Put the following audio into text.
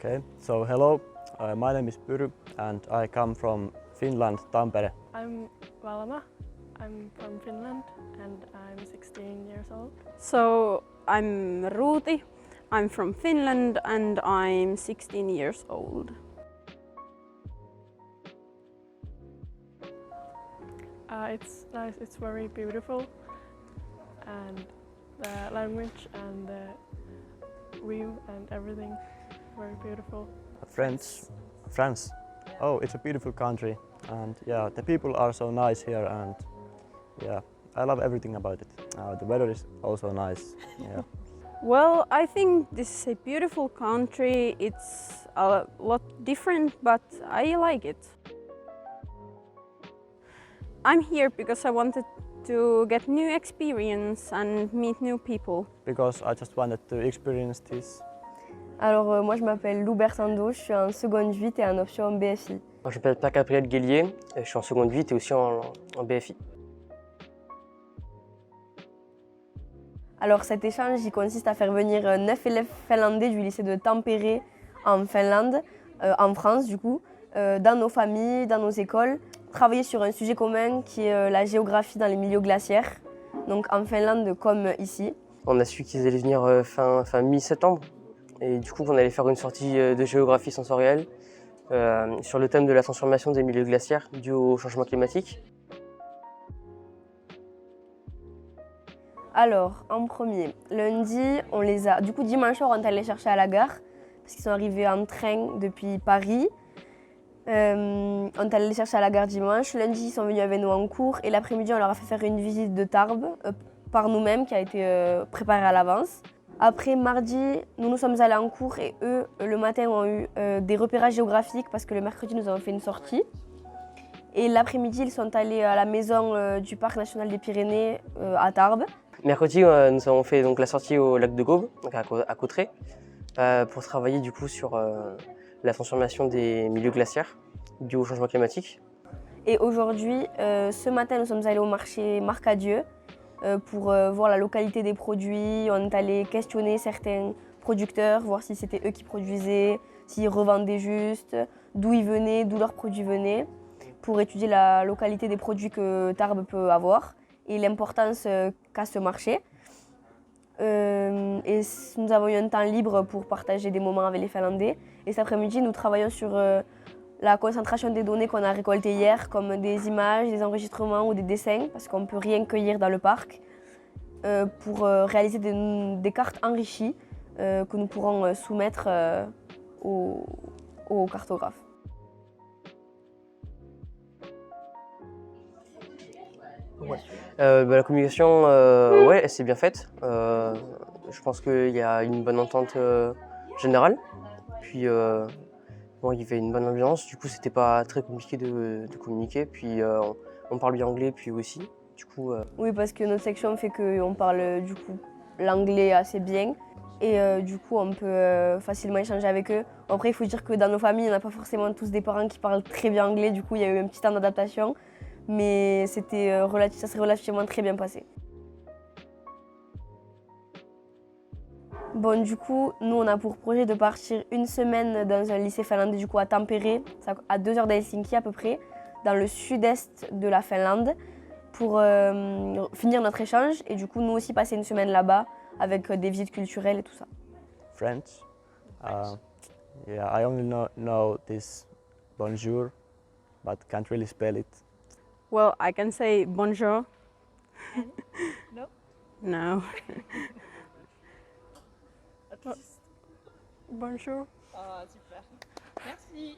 Okay, so hello, my name is Pyry and I come from Finland, Tampere. I'm Valma. I'm from Finland and I'm 16 years old. So I'm Ruuti. I'm from Finland and I'm 16 years old. It's nice, it's very beautiful, and the language and the view and everything very beautiful. France. Oh, it's a beautiful country and yeah, the people are so nice here and yeah, I love everything about it. The weather is also nice. Yeah. Well, I think this is a beautiful country. It's a lot different, but I like it. I'm here because I wanted to get new experience and meet new people. Because I just wanted to experience this. Alors moi je m'appelle Lou Bertando, je suis en seconde 8 et en option BFI. Je m'appelle Pierre-Gabriel Guélier, je suis en seconde 8 et aussi en BFI. Alors cet échange il consiste à faire venir 9 élèves finlandais du lycée de Tampere en Finlande, en France du coup, dans nos familles, dans nos écoles, travailler sur un sujet commun qui est la géographie dans les milieux glaciaires, donc en Finlande comme ici. On a su qu'ils allaient venir fin mi-septembre et du coup on allait faire une sortie de géographie sensorielle sur le thème de la transformation des milieux glaciaires dû au changement climatique. Alors, en premier, lundi, du coup, dimanche soir, on est allé les chercher à la gare, parce qu'ils sont arrivés en train depuis Paris. On est allé les chercher à la gare dimanche. Lundi, ils sont venus avec nous en cours, et l'après-midi, on leur a fait faire une visite de Tarbes par nous-mêmes, qui a été préparée à l'avance. Après, mardi, nous sommes allés en cours, et eux, le matin, ont eu des repérages géographiques, parce que le mercredi, nous avons fait une sortie. Et l'après-midi, ils sont allés à la maison du Parc national des Pyrénées, à Tarbes. Mercredi, nous avons fait donc la sortie au lac de Gaume, donc à Cauterets, pour travailler du coup sur la transformation des milieux glaciaires dû au changement climatique. Et aujourd'hui, ce matin, nous sommes allés au marché Marcadieu pour voir la localité des produits. On est allé questionner certains producteurs, voir si c'était eux qui produisaient, s'ils revendaient juste, d'où ils venaient, d'où leurs produits venaient, pour étudier la localité des produits que Tarbes peut avoir et l'importance qu'a ce marché. Et nous avons eu un temps libre pour partager des moments avec les Finlandais. Et cet après-midi, nous travaillons sur la concentration des données qu'on a récoltées hier, comme des images, des enregistrements ou des dessins, parce qu'on ne peut rien cueillir dans le parc, pour réaliser des cartes enrichies que nous pourrons soumettre aux cartographes. Ouais. La communication, ouais, elle s'est bien faite. Je pense qu'il y a une bonne entente générale. Puis, bon, il y avait une bonne ambiance. Du coup, c'était pas très compliqué de communiquer. Puis, on parle bien anglais, puis aussi. Du coup, Oui, parce que notre section fait qu'on parle du coup l'anglais assez bien. Et du coup, on peut facilement échanger avec eux. Après, il faut dire que dans nos familles, on n'a pas forcément tous des parents qui parlent très bien anglais. Du coup, il y a eu un petit temps d'adaptation. Mais ça s'est relativement très bien passé. Bon, du coup, nous, on a pour projet de partir une semaine dans un lycée finlandais, du coup, à Tampere, à 2 heures d'Helsinki à peu près, dans le sud-est de la Finlande, pour finir notre échange et du coup, nous aussi passer une semaine là-bas avec des visites culturelles et tout ça. French. Yeah, I only know this bonjour, but can't really spell it. Well, I can say bonjour. No? No. Bonjour. Ah, super. Merci.